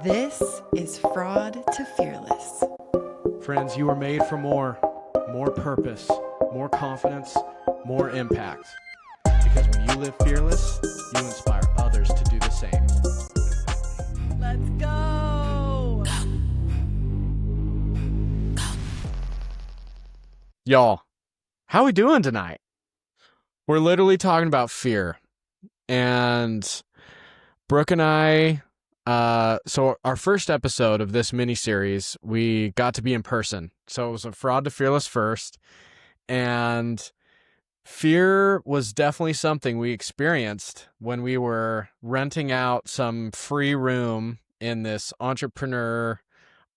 This is Fraud to Fearless. Friends, you are made for more purpose, more confidence, more impact. Because when you live fearless, you inspire others to do the same. Let's go! Y'all, how we doing tonight? We're literally talking about fear. And Brooke and I, so our first episode of this mini-series, we got to be in person. So it was a Fraud to Fearless first. And fear was definitely something we experienced when we were renting out some free room in this entrepreneur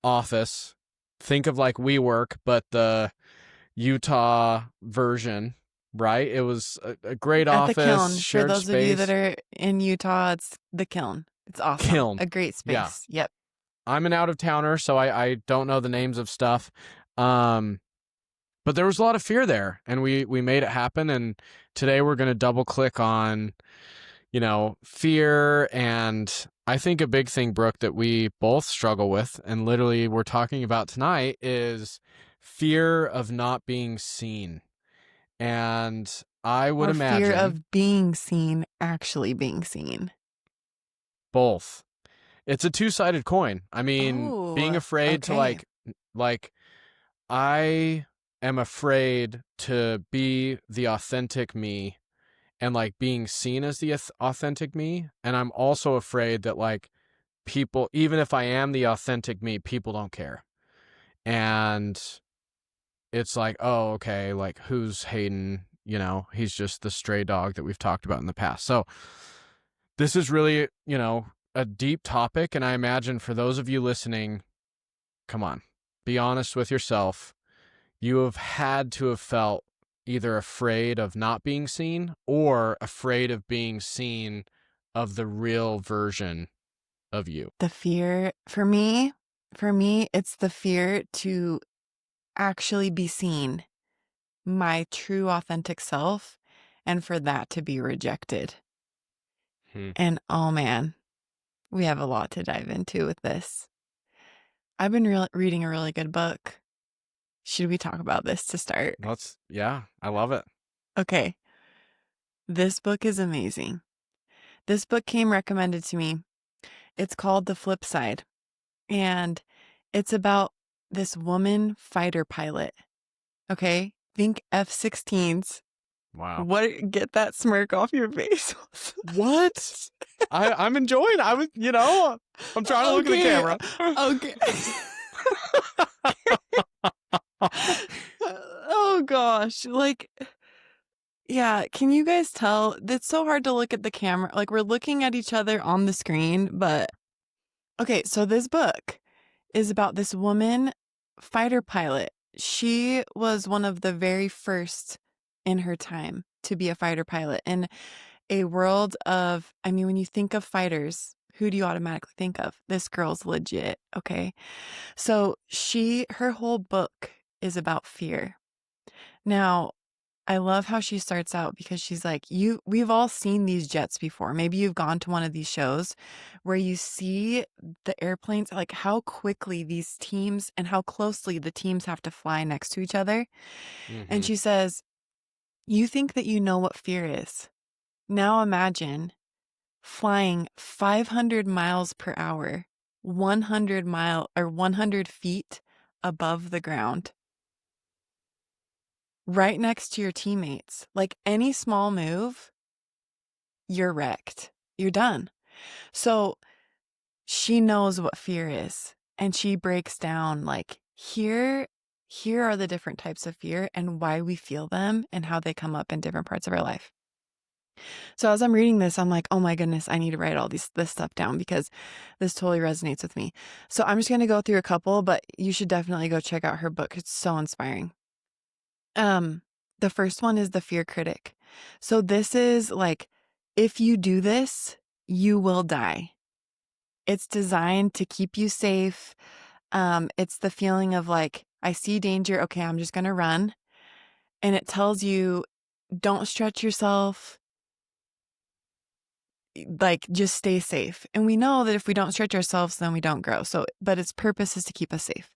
office. Think of like WeWork, but the Utah version, right? It was a great At office, the Kiln. For shared those space. of you that are in Utah, it's the Kiln. It's awesome. Kiln. A great space. Yeah. Yep. I'm an out-of-towner, so I don't know the names of stuff. But there was a lot of fear there, and we made it happen. And today we're going to double click on, fear. And I think a big thing, Brooke, that we both struggle with, and literally we're talking about tonight, is fear of not being seen. And I would imagine fear of being seen, actually being seen. both. It's a two-sided coin. I mean, being afraid to like I am afraid to be the authentic me and like being seen as the authentic me. And I'm also afraid that like people, even if I am the authentic me, people don't care. And it's like, oh, okay, like who's Hayden? He's just the stray dog that we've talked about in the past. So this is really, a deep topic. And I imagine for those of you listening, come on, be honest with yourself. You have had to have felt either afraid of not being seen or afraid of being seen of the real version of you. The fear, for me, it's the fear to actually be seen, my true authentic self, and for that to be rejected. And oh man, we have a lot to dive into with this. I've been reading a really good book. Should we talk about this to start? I love it. Okay. This book is amazing. This book came recommended to me. It's called The Flip Side. And it's about this woman fighter pilot. Okay. Think F-16s. Wow. Get that smirk off your face. What? I'm enjoying. I'm trying to look at the camera. Okay. Oh gosh. Yeah, can you guys tell? It's so hard to look at the camera. Like we're looking at each other on the screen, but okay, so this book is about this woman fighter pilot. She was one of the very first in her time to be a fighter pilot in a world of, when you think of fighters, who do you automatically think of? This girl's legit, okay? So her whole book is about fear. Now, I love how she starts out because she's like, we've all seen these jets before. Maybe you've gone to one of these shows where you see the airplanes, like how quickly these teams and how closely the teams have to fly next to each other. Mm-hmm. And she says, you think that you know what fear is. Now imagine flying 500 miles per hour, 100 feet above the ground, right next to your teammates. Like any small move, you're wrecked. You're done. So she knows what fear is. And she breaks down like, here are the different types of fear and why we feel them and how they come up in different parts of our life. So as I'm reading this, I'm like, oh my goodness, I need to write all this stuff down because this totally resonates with me. So I'm just going to go through a couple, but you should definitely go check out her book. It's so inspiring. The first one is The Fear Critic. So this is like, if you do this, you will die. It's designed to keep you safe. It's the feeling of like, I see danger. Okay, I'm just going to run. And it tells you, don't stretch yourself. like just stay safe. And we know that if we don't stretch ourselves, then we don't grow. So, but its purpose is to keep us safe.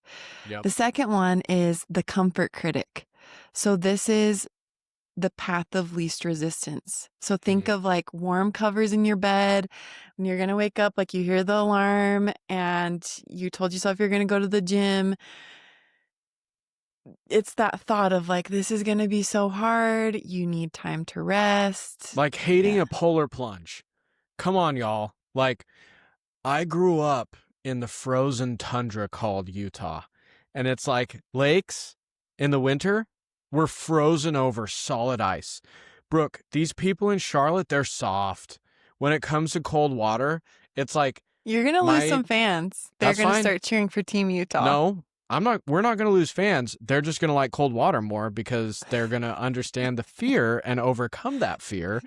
Yep. The second one is the comfort critic. So this is the path of least resistance. So think of like warm covers in your bed. When you're going to wake up, like you hear the alarm and you told yourself you're going to go to the gym. It's that thought of like, this is going to be so hard. You need time to rest. Like hating a polar plunge. Come on, y'all. Like, I grew up in the frozen tundra called Utah, and it's like lakes in the winter were frozen over solid ice. Brooke, these people in Charlotte, they're soft. When it comes to cold water, it's like You're going to lose some fans. They're that's going to fine. start cheering for Team Utah. No, we're not going to lose fans. They're just going to like cold water more because they're going to understand the fear and overcome that fear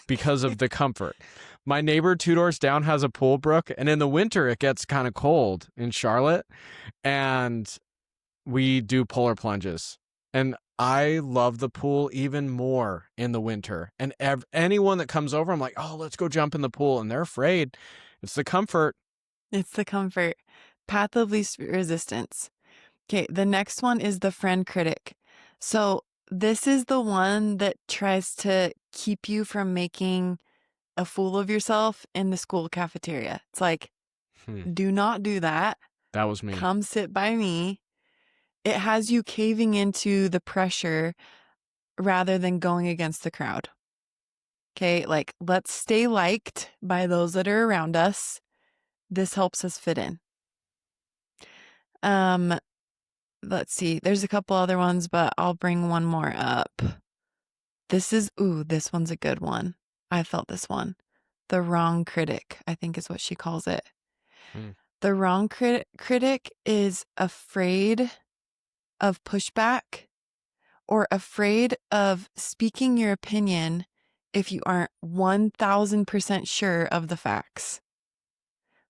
because of the comfort. My neighbor 2 doors down has a pool, Brooke, and in the winter it gets kind of cold in Charlotte, and we do polar plunges. And I love the pool even more in the winter. And anyone that comes over, I'm like, oh, let's go jump in the pool. And they're afraid. It's the comfort. It's the comfort. Path of least resistance. Okay, the next one is the friend critic. So this is the one that tries to keep you from making a fool of yourself in the school cafeteria. It's like, do not do that. That was me. Come sit by me. It has you caving into the pressure rather than going against the crowd. Okay, like let's stay liked by those that are around us. This helps us fit in. Let's see. There's a couple other ones, but I'll bring one more up. This one's a good one. I felt this one. The wrong critic, I think is what she calls it. The wrong critic is afraid of pushback or afraid of speaking your opinion if you aren't 1000% sure of the facts.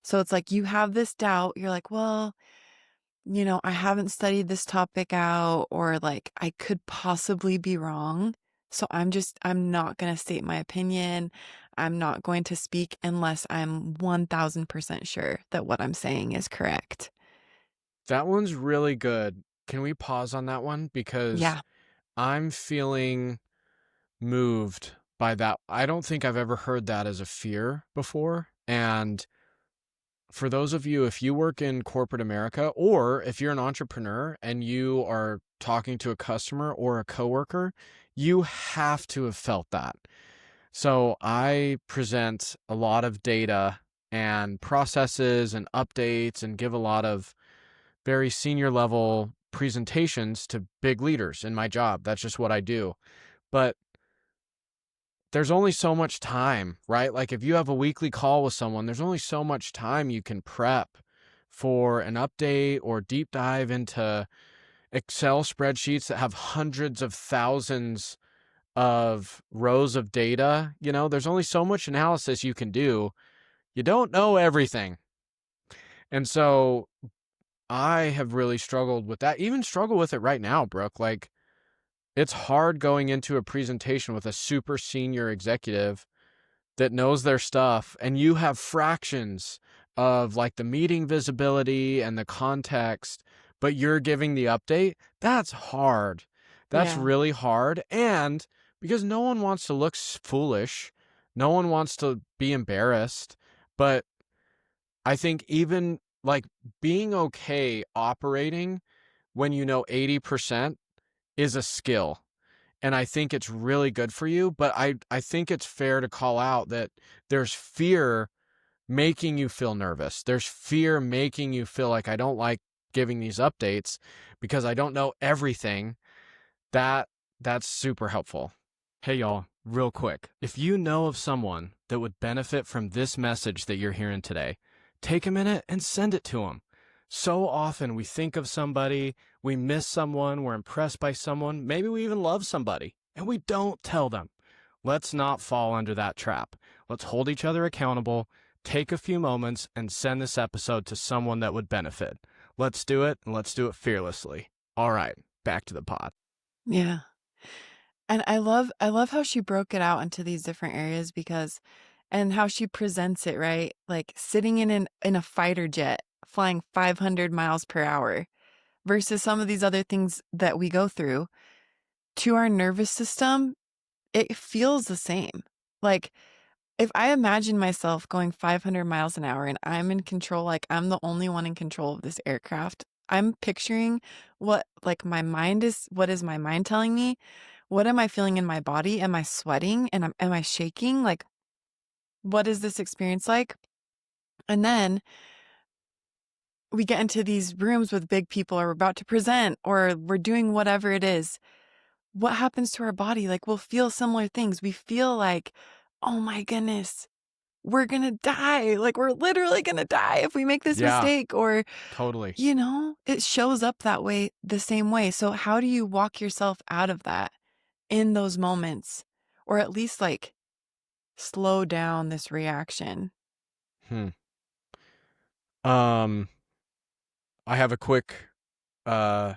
So it's like you have this doubt. You're like, well, I haven't studied this topic out, or like I could possibly be wrong. So I'm not going to state my opinion. I'm not going to speak unless I'm 1000% sure that what I'm saying is correct. That one's really good. Can we pause on that one? Because yeah. I'm feeling moved by that. I don't think I've ever heard that as a fear before. And for those of you, if you work in corporate America, or if you're an entrepreneur and you are talking to a customer or a coworker, you have to have felt that. So I present a lot of data and processes and updates and give a lot of very senior level presentations to big leaders in my job. That's just what I do. But there's only so much time, right? Like if you have a weekly call with someone, there's only so much time you can prep for an update or deep dive into Excel spreadsheets that have hundreds of thousands of rows of data. There's only so much analysis you can do. You don't know everything. And so I have really struggled with that, even struggle with it right now, Brooke. Like, it's hard going into a presentation with a super senior executive that knows their stuff, and you have fractions of like the meeting visibility and the context, but you're giving the update. That's hard. That's really hard. And because no one wants to look foolish, no one wants to be embarrassed. But I think even like being okay operating when 80% is a skill. And I think it's really good for you. But I think it's fair to call out that there's fear making you feel nervous. There's fear making you feel like I don't like giving these updates because I don't know everything. That's super helpful. Hey y'all, real quick. If you know of someone that would benefit from this message that you're hearing today, take a minute and send it to them. So often we think of somebody, we miss someone, we're impressed by someone, maybe we even love somebody, and we don't tell them. Let's not fall under that trap. Let's hold each other accountable, take a few moments, and send this episode to someone that would benefit. Let's do it, and let's do it fearlessly. All right, back to the pod. Yeah. And I love how she broke it out into these different areas, because and how she presents it, right? Like sitting in a fighter jet flying 500 miles per hour versus some of these other things that we go through to our nervous system, it feels the same. Like if I imagine myself going 500 miles an hour and I'm in control, like I'm the only one in control of this aircraft, I'm picturing what is my mind telling me? What am I feeling in my body? Am I sweating and am I shaking? Like, what is this experience like? And then we get into these rooms with big people or we're about to present or we're doing whatever it is. What happens to our body? Like, we'll feel similar things. We feel like, oh my goodness, we're gonna die. Like, we're literally gonna die if we make this Yeah, mistake. Or, totally. it shows up that way, the same way. So, how do you walk yourself out of that in those moments? Or at least like slow down this reaction? Hmm. Um, I have a quick uh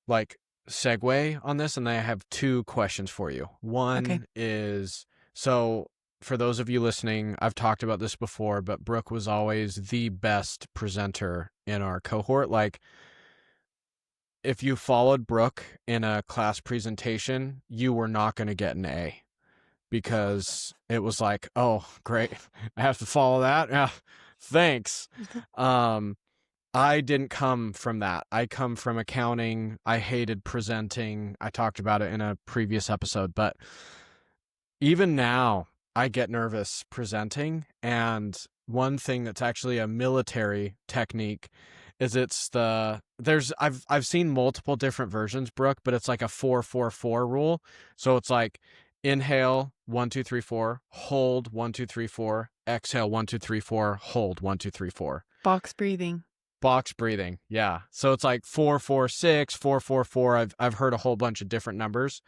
like segue on this, and I have two questions for you. Okay. One is, so for those of you listening, I've talked about this before, but Brooke was always the best presenter in our cohort. Like, if you followed Brooke in a class presentation, you were not going to get an A because it was like, oh, great, I have to follow that. Yeah, thanks. Um, I didn't come from that. I come from accounting. I hated presenting. I talked about it in a previous episode, but even now I get nervous presenting. And one thing that's actually a military technique is I've seen multiple different versions, Brooke, but it's like a 4-4-4 rule. So it's like inhale 1 2 3 4, hold 1 2 3 4, exhale 1 2 3 4, hold 1 2 3 4. Box breathing. Box breathing, yeah. So it's like 4-4-6, 4-4-4. I've heard a whole bunch of different numbers.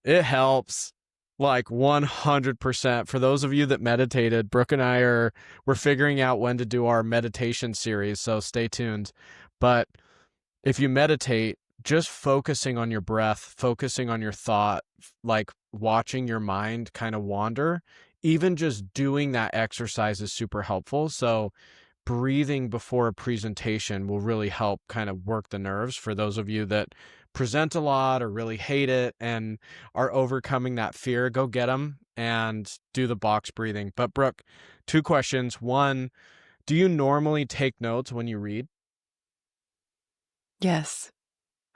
It helps, like 100%. For those of you that meditated, Brooke and we're figuring out when to do our meditation series, so stay tuned. But if you meditate, just focusing on your breath, focusing on your thought, like watching your mind kind of wander, even just doing that exercise is super helpful. So breathing before a presentation will really help kind of work the nerves for those of you that present a lot or really hate it and are overcoming that fear. Go get them and do the box breathing. But Brooke, two questions. One, do you normally take notes when you read? Yes,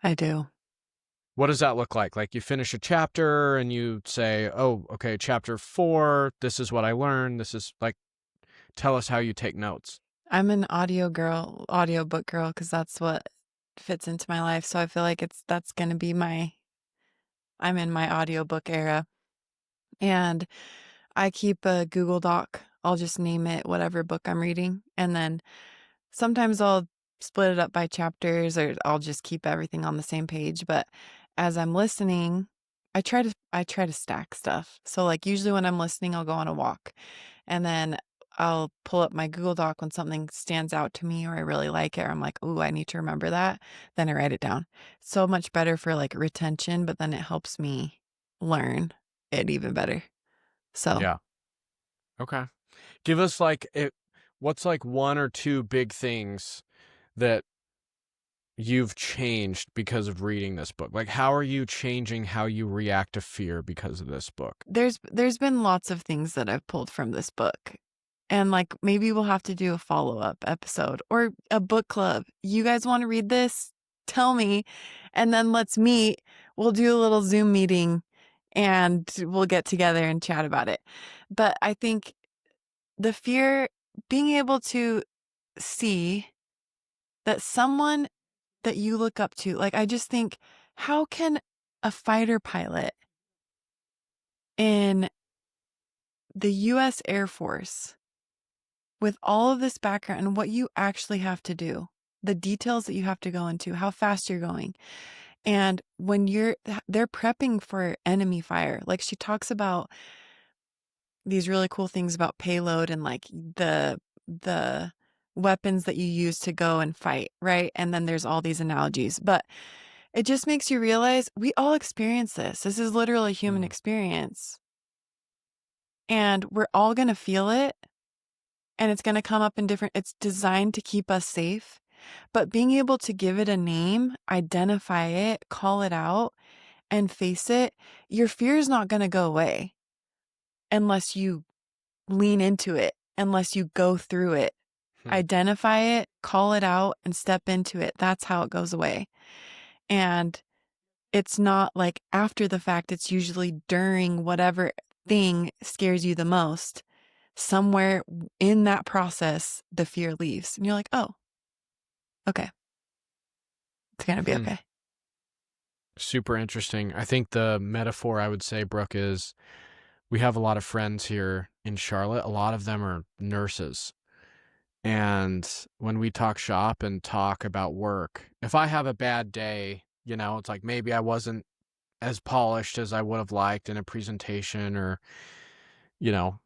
I do. What does that look like? Like, you finish a chapter and you say, oh, okay, chapter 4, this is what I learned. This is like, tell us how you take notes. I'm an audiobook girl, because that's what fits into my life. So I feel like that's going to be I'm in my audiobook era. And I keep a Google Doc. I'll just name it whatever book I'm reading. And then sometimes I'll split it up by chapters or I'll just keep everything on the same page. But as I'm listening, I try to stack stuff. So like usually when I'm listening, I'll go on a walk and then I'll pull up my Google Doc when something stands out to me or I really like it or I'm like, "Ooh, I need to remember that." Then I write it down. So much better for like retention, but then it helps me learn it even better. So, Yeah. Okay. Give us what's like one or two big things that you've changed because of reading this book? Like, how are you changing how you react to fear because of this book? there's been lots of things that I've pulled from this book. And like maybe we'll have to do a follow-up episode or a book club. You guys want to read this? Tell me. And then let's meet. We'll do a little Zoom meeting and we'll get together and chat about it. But I think the fear, being able to see that someone that you look up to, like I just think, how can a fighter pilot in the US Air Force, with all of this background and what you actually have to do, the details that you have to go into, how fast you're going. And when they're prepping for enemy fire. Like she talks about these really cool things about payload and like the weapons that you use to go and fight, right? And then there's all these analogies. But it just makes you realize we all experience this. This is literally human Mm. experience. and we're all going to feel it, and it's going to come up in different, it's designed to keep us safe. But being able to give it a name, identify it, call it out, and face it, your fear is not going to go away unless you lean into it, unless you go through it. Identify it, call it out, and step into it. That's how it goes away. And it's not like after the fact, it's usually during whatever thing scares you the most. Somewhere in that process, the fear leaves. And you're like, oh, okay. It's going to be okay. Super interesting. I think the metaphor I would say, Brooke, is we have a lot of friends here in Charlotte. A lot of them are nurses. And when we talk shop and talk about work, if I have a bad day, you know, it's like maybe I wasn't as polished as I would have liked in a presentation, or, you know,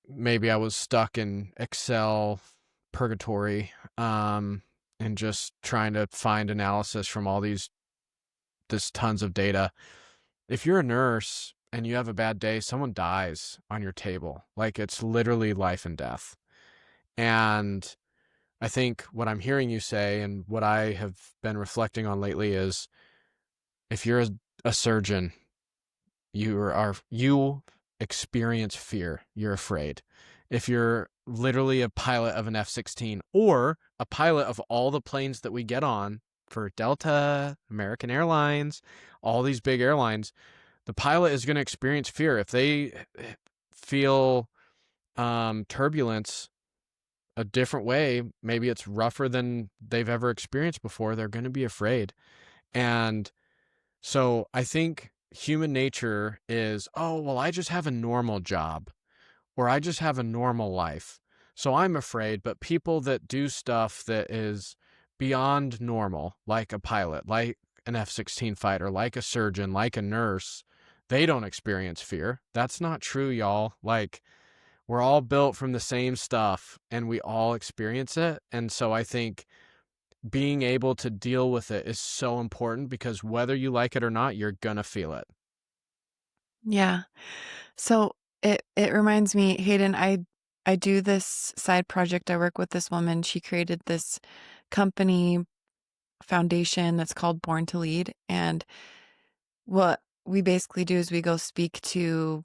maybe I was stuck in Excel purgatory, and just trying to find analysis from all this tons of data. If you're a nurse and you have a bad day, someone dies on your table. Like, it's literally life and death. And I think what I'm hearing you say, and what I have been reflecting on lately, is if you're a surgeon, you experience fear. You're afraid. If you're literally a pilot of an F-16 or a pilot of all the planes that we get on for Delta, American Airlines, all these big airlines, the pilot is going to experience fear. If they feel turbulence a different way, maybe it's rougher than they've ever experienced before, they're going to be afraid. And so I think human nature is, oh, well, I just have a normal job, or I just have a normal life, so I'm afraid. But people that do stuff that is beyond normal, like a pilot, like an F-16 fighter, like a surgeon, like a nurse, they don't experience fear. That's not true, y'all. Like, we're all built from the same stuff and we all experience it. And so I think being able to deal with it is so important, because whether you like it or not, you're gonna feel it. Yeah. So it reminds me, Hayden, I do this side project. I work with this woman. She created this company foundation that's called Born to Lead. And what we basically do is we go speak to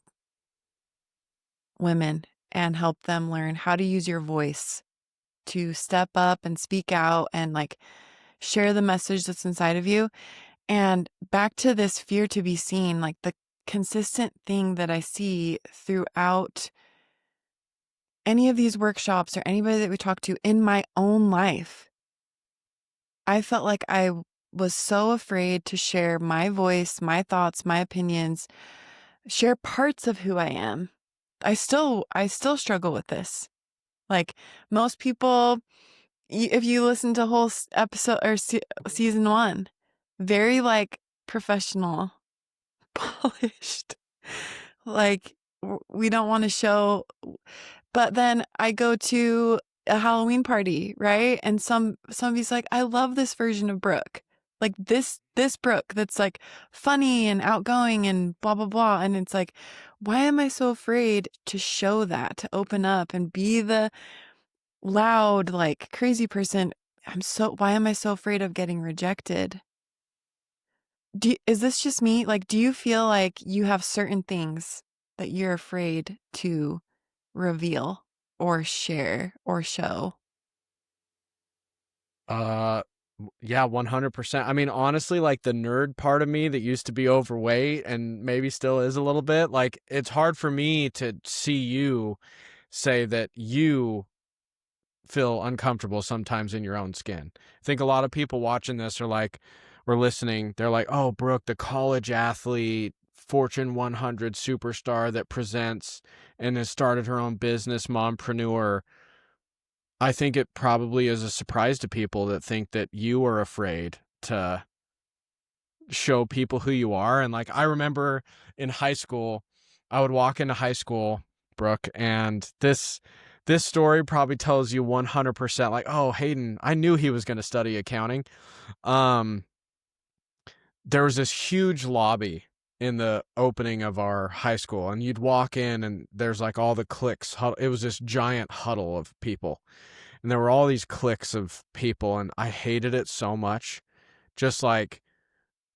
women and help them learn how to use your voice to step up and speak out and like share the message that's inside of you. And back to this fear to be seen, like the consistent thing that I see throughout any of these workshops or anybody that we talk to in my own life, I felt like I was so afraid to share my voice, my thoughts, my opinions, share parts of who I am. I still struggle with this. Like most people, if you listen to whole episode or season 1, very like professional, polished. Like we don't want to show. But then I go to a Halloween party, right? And somebody's like, I love this version of Brooke. Like this Brooke that's like funny and outgoing and blah blah blah. And it's like, why am I so afraid to show that, to open up and be the loud, like crazy person? Why am I so afraid of getting rejected? Is this just me? Like, do you feel like you have certain things that you're afraid to reveal or share or show? Yeah, 100%. I mean, honestly, like the nerd part of me that used to be overweight and maybe still is a little bit, like it's hard for me to see you say that you feel uncomfortable sometimes in your own skin. I think a lot of people watching this are like, or listening, they're like, oh, Brooke, the college athlete, Fortune 100 superstar that presents and has started her own business, mompreneur. I think it probably is a surprise to people that think that you are afraid to show people who you are. And like, I remember in high school, I would walk into high school, Brooke, and this story probably tells you 100% like, oh, Hayden, I knew he was going to study accounting. There was this huge lobby in the opening of our high school, and you'd walk in and there's like all the cliques. It was this giant huddle of people, and there were all these cliques of people, and I hated it so much. Just like,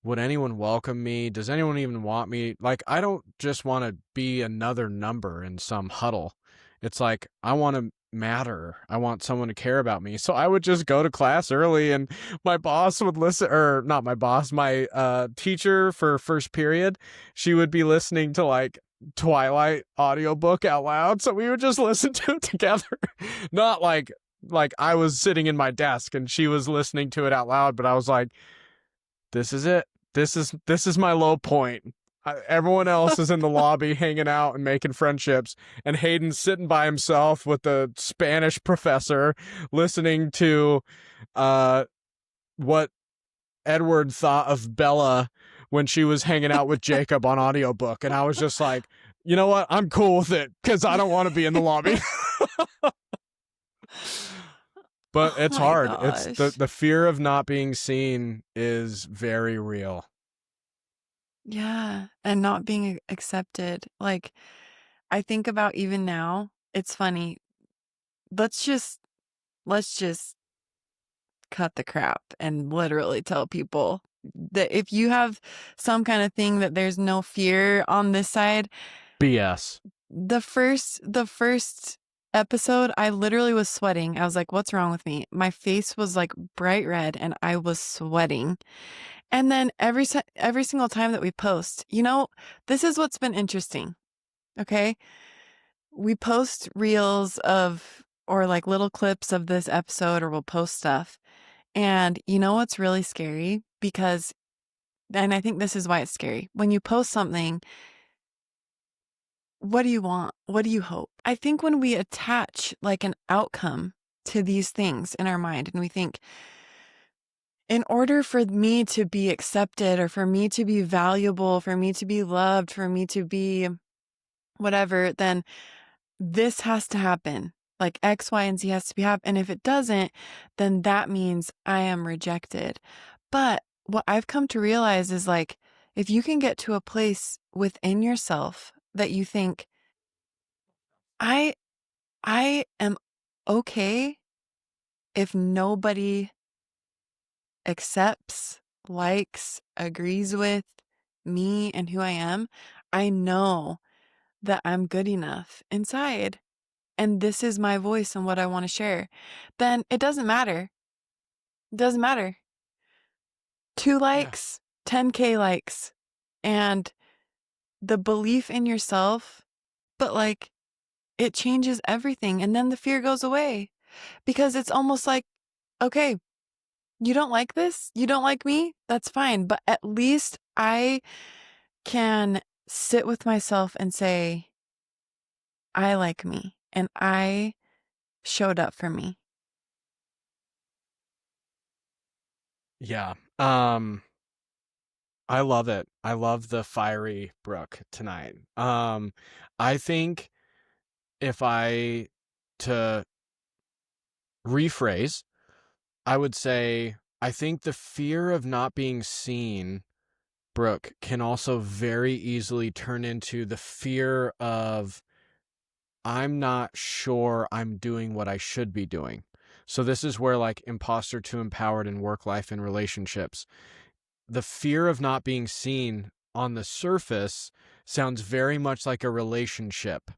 would anyone welcome me? Does anyone even want me? Like, I don't just want to be another number in some huddle. It's like, I want to matter. I want someone to care about me. So I would just go to class early, and my boss would listen, or not my boss, my teacher for first period, she would be listening to like Twilight audiobook out loud. So we would just listen to it together. Not like I was sitting in my desk and she was listening to it out loud, but I was like, this is it. This is my low point. Everyone else is in the lobby hanging out and making friendships, and Hayden's sitting by himself with the Spanish professor listening to what Edward thought of Bella when she was hanging out with Jacob on audiobook. And I was just like, you know what? I'm cool with it because I don't want to be in the lobby. But it's hard. Gosh. It's the fear of not being seen is very real. Yeah, and not being accepted. Like, I think about even now, it's funny. Let's just cut the crap and literally tell people that if you have some kind of thing that there's no fear on this side. BS. The first episode, I literally was sweating. I was like, what's wrong with me? My face was like bright red and I was sweating. And then every single time that we post, this is what's been interesting. Okay. We post reels or like little clips of this episode, or we'll post stuff. And you know what's really scary? And I think this is why it's scary. When you post something, what do you want? What do you hope? I think when we attach like an outcome to these things in our mind, and we think, in order for me to be accepted, or for me to be valuable, for me to be loved, for me to be whatever, then this has to happen. Like X, Y, and Z has to be happening. And if it doesn't, then that means I am rejected. But what I've come to realize is, like, if you can get to a place within yourself that you think, I am okay if nobody accepts, likes, agrees with me and who I am, I know that I'm good enough inside, and this is my voice and what I want to share, then it doesn't matter. It doesn't matter. 2 likes, 10K likes, and the belief in yourself, but like, it changes everything. And then the fear goes away, because it's almost like, okay, you don't like this? You don't like me? That's fine. But at least I can sit with myself and say, I like me and I showed up for me. Yeah. I love it. I love the fiery Brooke tonight. I think to rephrase, I would say, I think the fear of not being seen, Brooke, can also very easily turn into the fear of, I'm not sure I'm doing what I should be doing. So this is where, like, imposter to empowered in work life and relationships, the fear of not being seen on the surface sounds very much like a relationship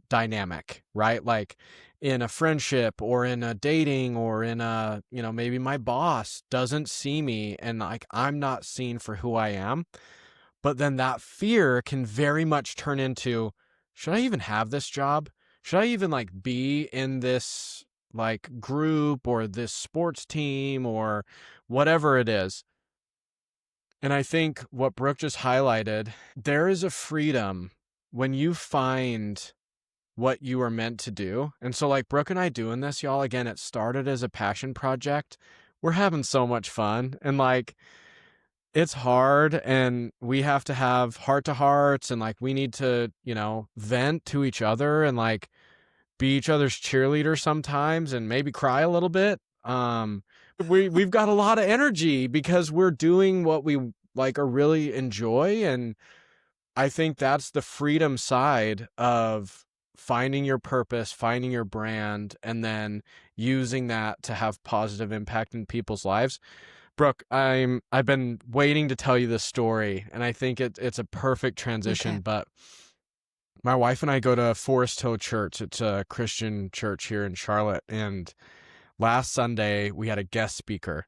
dynamic, right? Like in a friendship or in a dating or in a, maybe my boss doesn't see me and like I'm not seen for who I am. But then that fear can very much turn into, should I even have this job? Should I even like be in this like group or this sports team or whatever it is? And I think what Brooke just highlighted, there is a freedom when you find what you are meant to do. And so like Brooke and I doing this, y'all, again, it started as a passion project. We're having so much fun, and like, it's hard, and we have to have heart to hearts, and like we need to, vent to each other and like be each other's cheerleader sometimes and maybe cry a little bit. We've got a lot of energy because we're doing what we like or really enjoy. And I think that's the freedom side of finding your purpose, finding your brand, and then using that to have positive impact in people's lives. Brooke, I've been waiting to tell you this story, and I think it's a perfect transition. Okay. But my wife and I go to Forest Hill Church. It's a Christian church here in Charlotte, and last Sunday we had a guest speaker.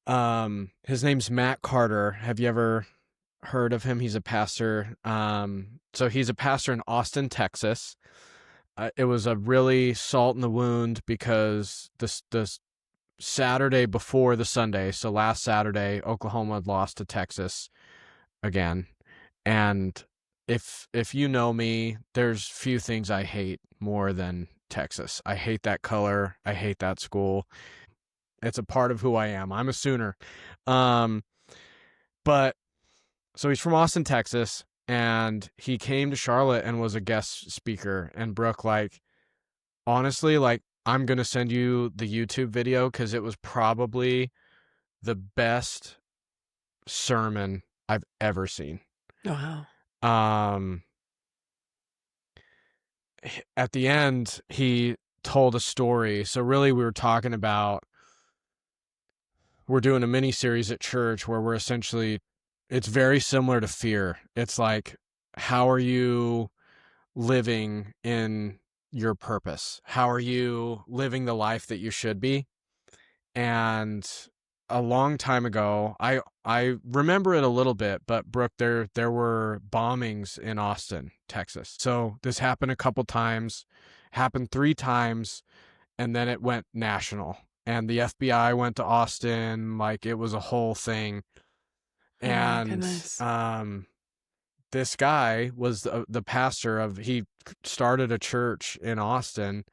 His name's Matt Carter. Have you ever heard of him? He's a pastor. So he's a pastor in Austin, Texas. It was a really salt in the wound because this Saturday before the Sunday, so last Saturday, Oklahoma had lost to Texas again. And if you know me, there's few things I hate more than Texas. I hate that color. I hate that school. It's a part of who I am. I'm a Sooner. But so he's from Austin, Texas, and he came to Charlotte and was a guest speaker. And Brooke, like, honestly, like, I'm going to send you the YouTube video because it was probably the best sermon I've ever seen. Wow. At the end, he told a story. So really we were talking about, we're doing a mini series at church where we're essentially, it's very similar to fear. It's like, how are you living in your purpose? How are you living the life that you should be? And a long time ago, I remember it a little bit, but Brooke, there were bombings in Austin, Texas. So this happened a couple times, happened 3 times, and then it went national. And the FBI went to Austin, like it was a whole thing. Oh my And goodness. this guy was the pastor of, he started a church in Austin,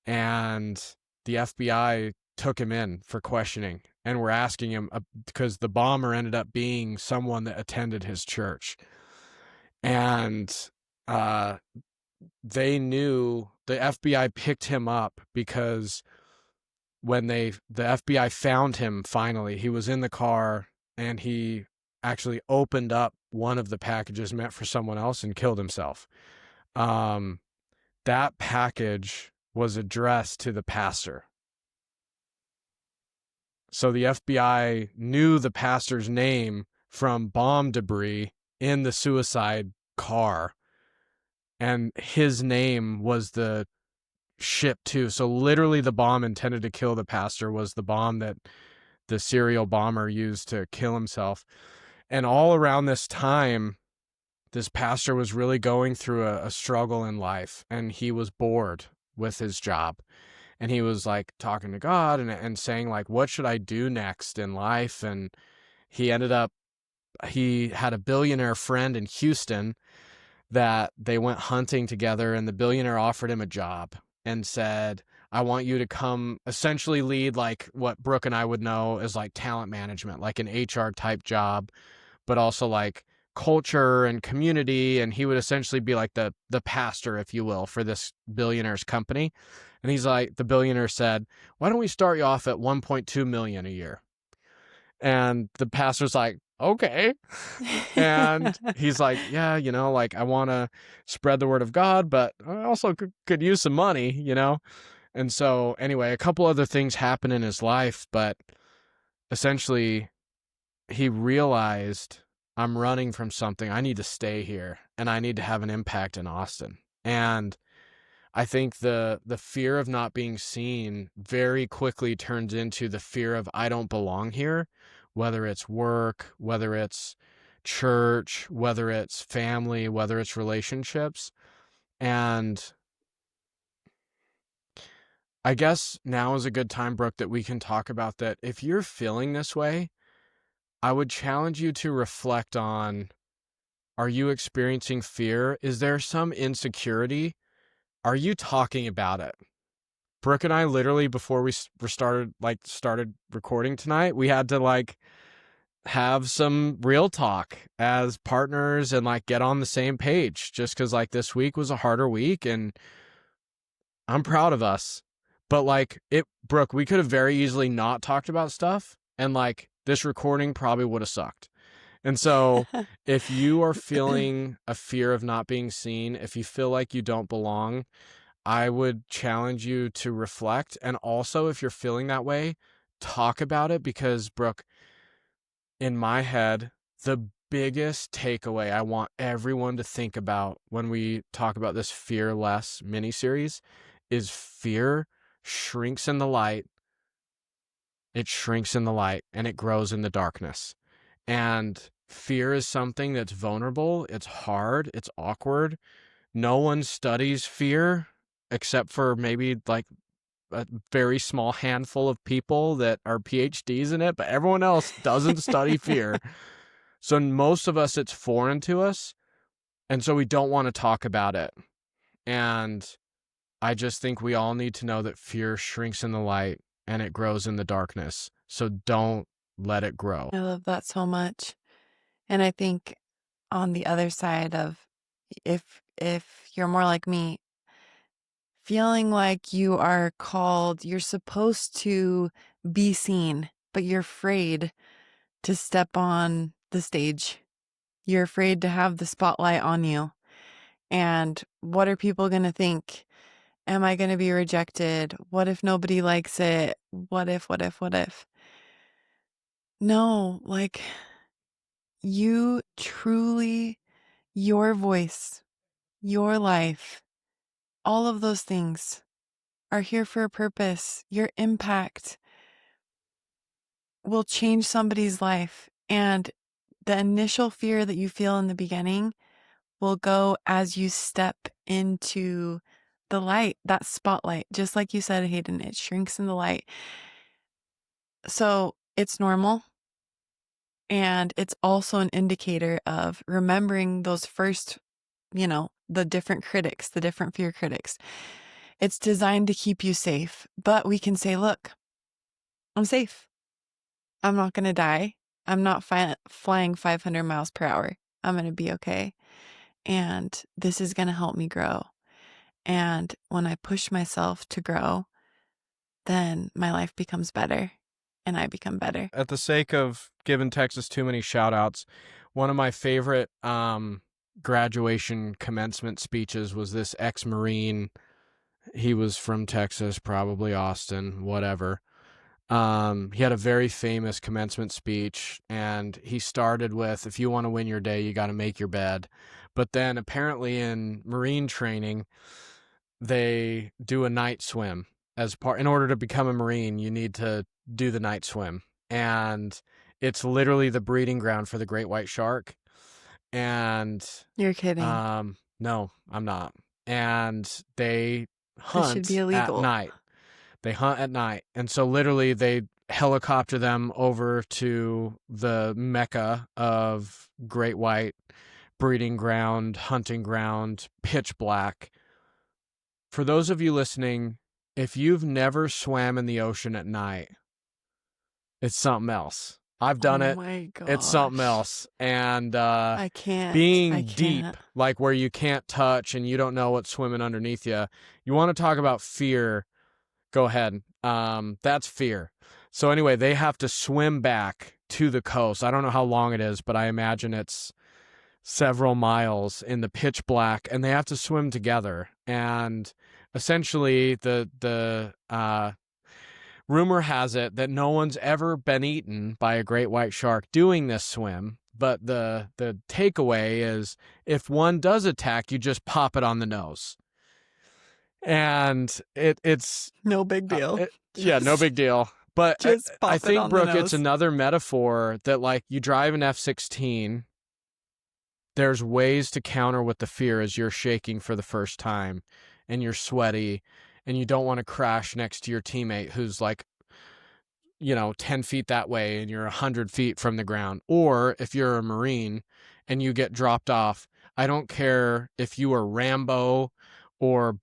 and the FBI took him in for questioning and were asking him because the bomber ended up being someone that attended his church. And they knew, the FBI picked him up because when the FBI found him finally, he was in the car and he actually opened up one of the packages meant for someone else and killed himself. That package was addressed to the pastor. So the FBI knew the pastor's name from bomb debris in the suicide car, and his name was the ship too. So literally the bomb intended to kill the pastor was the bomb that the serial bomber used to kill himself. And all around this time, this pastor was really going through a struggle in life, and he was bored with his job. And he was like talking to God and saying like, what should I do next in life? And he had a billionaire friend in Houston that they went hunting together, and the billionaire offered him a job and said, I want you to come essentially lead like what Brooke and I would know as like talent management, like an HR type job, but also like culture and community. And he would essentially be like the pastor, if you will, for this billionaire's company. And he's like, the billionaire said, why don't we start you off at 1.2 million a year? And the pastor's like, okay. And he's like, yeah, like I want to spread the word of God, but I also could use some money, And so anyway, a couple other things happen in his life, but essentially he realized, I'm running from something. I need to stay here and I need to have an impact in Austin. And I think the fear of not being seen very quickly turns into the fear of I don't belong here, whether it's work, whether it's church, whether it's family, whether it's relationships. And I guess now is a good time, Brooke, that we can talk about that. If you're feeling this way, I would challenge you to reflect on, are you experiencing fear? Is there some insecurity? Are you talking about it? Brooke and I literally, before we started recording tonight, we had to have some real talk as partners and get on the same page, just because this week was a harder week, and I'm proud of us. But Brooke, we could have very easily not talked about stuff, and this recording probably would have sucked. And so if you are feeling a fear of not being seen, if you feel like you don't belong, I would challenge you to reflect. And also, if you're feeling that way, talk about it, because, Brooke, in my head, the biggest takeaway I want everyone to think about when we talk about this Fear Less miniseries is fear shrinks in the light. It shrinks in the light and it grows in the darkness. And fear is something that's vulnerable. It's hard. It's awkward. No one studies fear except for maybe like a very small handful of people that are PhDs in it, but everyone else doesn't study fear. So most of us, it's foreign to us. And so we don't want to talk about it. And I just think we all need to know that fear shrinks in the light and it grows in the darkness. So don't let it grow. I love that so much. And I think on the other side of, if you're more like me, feeling like you are called, you're supposed to be seen, but you're afraid to step on the stage. You're afraid to have the spotlight on you. And what are people going to think? Am I going to be rejected? What if nobody likes it? What if, what if, what if? No, like, you truly, your voice, your life, all of those things are here for a purpose. Your impact will change somebody's life. And the initial fear that you feel in the beginning will go as you step into the light, that spotlight. Just like you said, Hayden, it shrinks in the light. So it's normal. And it's also an indicator of remembering those first, the different critics, the different fear critics. It's designed to keep you safe. But we can say, look, I'm safe. I'm not going to die. I'm not flying 500 miles per hour. I'm going to be okay. And this is going to help me grow. And when I push myself to grow, then my life becomes better and I become better. At the sake of giving Texas too many shout outs, one of my favorite graduation commencement speeches was this ex-Marine. He was from Texas, probably Austin, whatever. He had a very famous commencement speech, and he started with, if you want to win your day, you got to make your bed. But then apparently in Marine training, they do a night swim as part. In order to become a Marine, you need to do the night swim. And it's literally the breeding ground for the great white shark. And You're kidding. no, I'm not. And they This should be hunt at illegal. night. They hunt at night. And so literally they helicopter them over to the mecca of great white breeding ground, hunting ground, pitch black. For those of you listening, if you've never swam in the ocean at night, it's something else. I've done it. Oh my gosh. It's something else. And I can't. being deep, like where you can't touch and you don't know what's swimming underneath you. You want to talk about fear? Go ahead. That's fear. So anyway, they have to swim back to the coast. I don't know how long it is, but I imagine it's several miles in the pitch black, and they have to swim together. And essentially, the rumor has it that no one's ever been eaten by a great white shark doing this swim. But the takeaway is, if one does attack, you just pop it on the nose. And it's no big deal. No big deal. But I think, Brooke, it's another metaphor that, like, you drive an F-16, there's ways to counter with the fear as you're shaking for the first time and you're sweaty and you don't want to crash next to your teammate who's like, 10 feet that way and you're 100 feet from the ground. Or if you're a Marine and you get dropped off, I don't care if you are Rambo or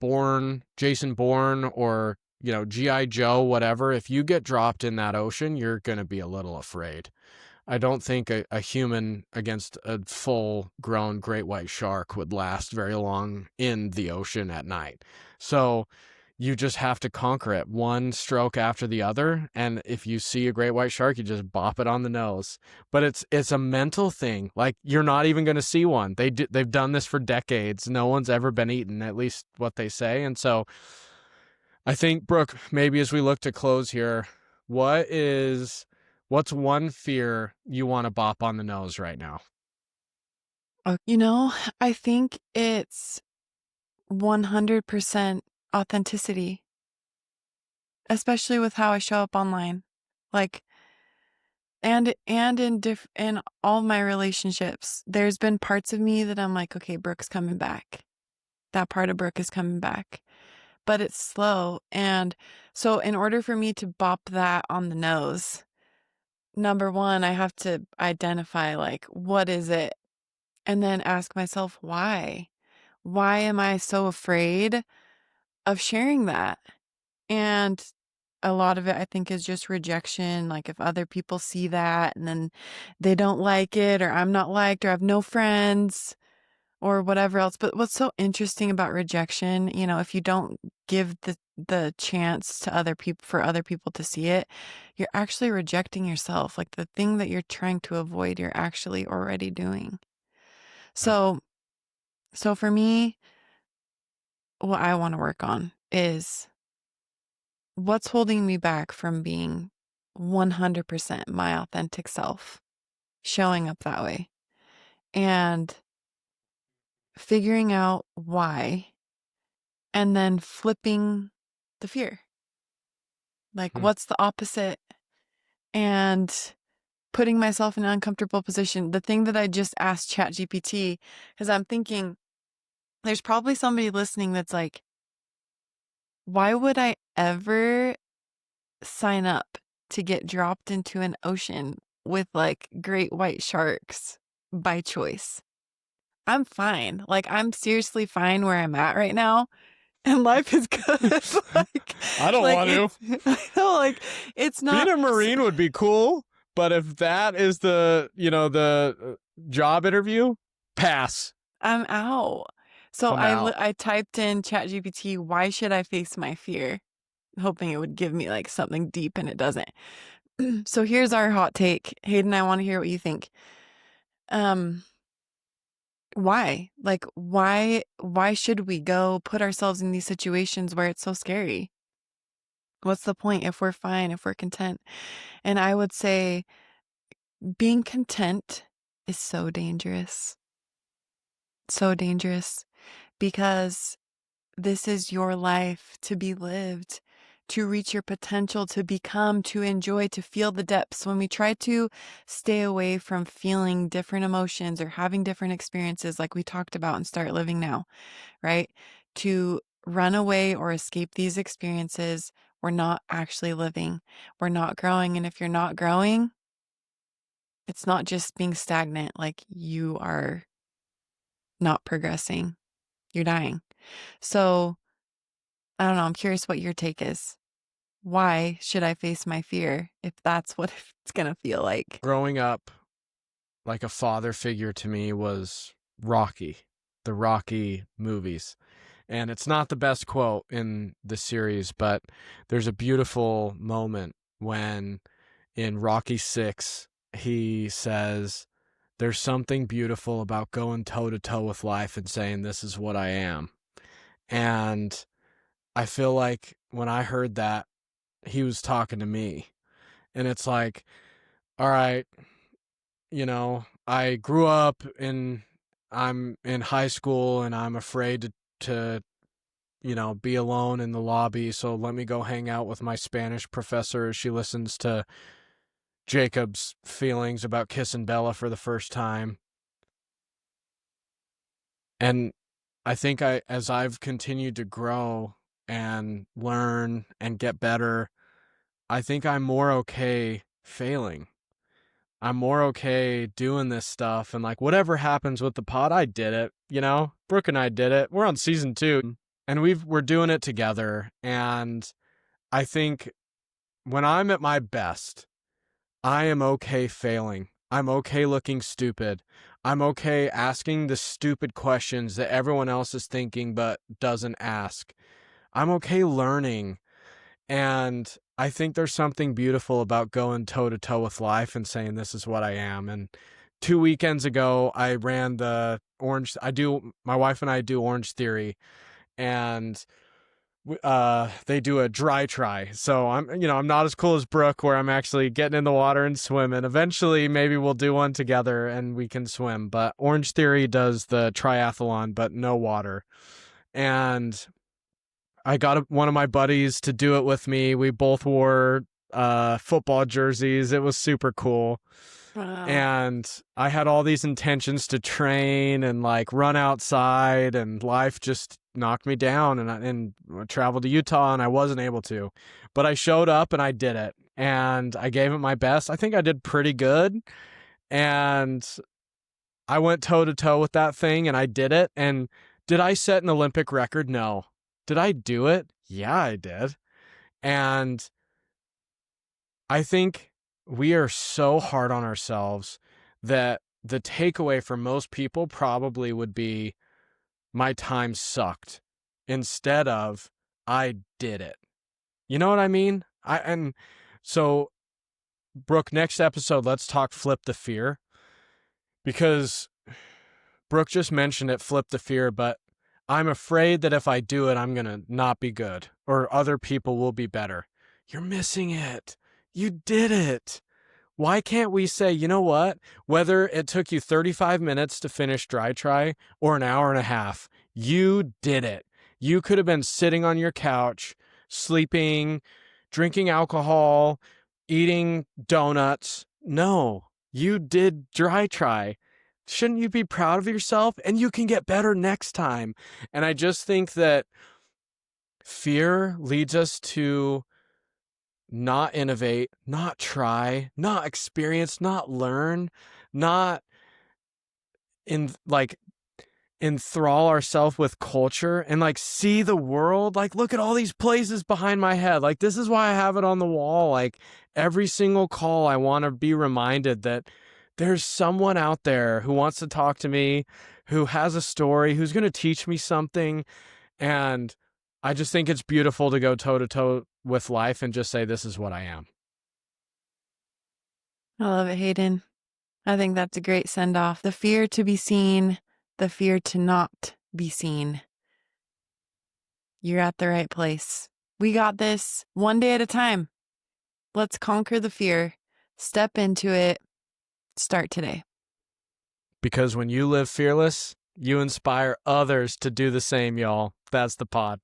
Jason Bourne or, G.I. Joe, whatever. If you get dropped in that ocean, you're going to be a little afraid. I don't think a human against a full-grown great white shark would last very long in the ocean at night. So you just have to conquer it one stroke after the other. And if you see a great white shark, you just bop it on the nose. But it's a mental thing. Like, you're not even going to see one. They've done this for decades. No one's ever been eaten, at least what they say. And so I think, Brooke, maybe as we look to close here, what's one fear you want to bop on the nose right now? I think it's 100% authenticity, especially with how I show up online. Like, and in all my relationships, there's been parts of me that I'm like, okay, Brooke's coming back. That part of Brooke is coming back. But it's slow. And so in order for me to bop that on the nose, number one, I have to identify, like, what is it? And then ask myself, why? Why am I so afraid of sharing that? And a lot of it, I think, is just rejection. Like, if other people see that and then they don't like it, or I'm not liked, or I have no friends, or whatever else. But what's so interesting about rejection, if you don't give the chance to other people, for other people to see it, you're actually rejecting yourself. Like, the thing that you're trying to avoid, you're actually already doing. Yeah. So for me, what I want to work on is what's holding me back from being 100% my authentic self, showing up that way, and figuring out why, and then flipping the fear. Like, Hmm. what's the opposite? And putting myself in an uncomfortable position. The thing that I just asked ChatGPT, because I'm thinking there's probably somebody listening that's like, why would I ever sign up to get dropped into an ocean with like great white sharks by choice? I'm fine. Like, I'm seriously fine where I'm at right now. And life is good. like, I don't like want to. it's, I know, like, it's Being not, a Marine would be cool, but if that is the job interview, pass. I'm out. So I'm out. I typed in ChatGPT, why should I face my fear? Hoping it would give me like something deep, and it doesn't. So here's our hot take. Hayden, I want to hear what you think. Um, why? Like, why should we go put ourselves in these situations where it's so scary? What's the point if we're fine, if we're content? And I would say being content is so dangerous. So dangerous, because this is your life to be lived, to reach your potential, to become, to enjoy, to feel the depths. When we try to stay away from feeling different emotions or having different experiences, like we talked about, and start living now, right? To run away or escape these experiences, we're not actually living. We're not growing. And if you're not growing, it's not just being stagnant, like you are not progressing, you're dying. So I don't know. I'm curious what your take is. Why should I face my fear if that's what it's going to feel like? Growing up, like, a father figure to me was Rocky, the Rocky movies. And it's not the best quote in the series, but there's a beautiful moment when in Rocky 6, he says, there's something beautiful about going toe to toe with life and saying, this is what I am. And I feel like when I heard that, he was talking to me. And it's like, all right, I grew up I'm in high school and I'm afraid to be alone in the lobby. So let me go hang out with my Spanish professor as she listens to Jacob's feelings about kissing Bella for the first time. And I think as I've continued to grow and learn and get better, I think I'm more okay failing. I'm more okay doing this stuff, and like, whatever happens with the pod, I did it, Brooke and I did it. We're on season 2 and we're doing it together. And I think when I'm at my best, I am okay failing. I'm okay looking stupid. I'm okay asking the stupid questions that everyone else is thinking but doesn't ask. I'm okay learning. And I think there's something beautiful about going toe to toe with life and saying, this is what I am. And 2 weekends ago, I ran my wife and I do Orange Theory, and they do a dry try. So I'm not as cool as Brooke, where I'm actually getting in the water and swimming. Eventually, maybe we'll do one together and we can swim. But Orange Theory does the triathlon, but no water. And I got one of my buddies to do it with me. We both wore football jerseys. It was super cool. Wow. And I had all these intentions to train and like run outside, and life just knocked me down, and I traveled to Utah and I wasn't able to. But I showed up and I did it, and I gave it my best. I think I did pretty good. And I went toe to toe with that thing and I did it. And did I set an Olympic record? No. Did I do it? Yeah, I did. And I think we are so hard on ourselves that the takeaway for most people probably would be, my time sucked, instead of, I did it. You know what I mean? And so, Brooke, next episode, let's talk flip the fear, because Brooke just mentioned it, flip the fear, but I'm afraid that if I do it, I'm going to not be good, or other people will be better. You're missing it. You did it. Why can't we say, you know what? Whether it took you 35 minutes to finish dry try or an hour and a half, you did it. You could have been sitting on your couch, sleeping, drinking alcohol, eating donuts. No, you did dry try. Shouldn't you be proud of yourself? And you can get better next time. And I just think that fear leads us to not innovate, not try, not experience, not learn, not in like enthrall ourselves with culture and like see the world. Like, look at all these places behind my head. Like, this is why I have it on the wall. Like, every single call, I want to be reminded that there's someone out there who wants to talk to me, who has a story, who's going to teach me something. And I just think it's beautiful to go toe to toe with life and just say, this is what I am. I love it, Hayden. I think that's a great send off. The fear to be seen, the fear to not be seen. You're at the right place. We got this one day at a time. Let's conquer the fear, step into it, start today. Because when you live fearless, you inspire others to do the same, y'all. That's the pod.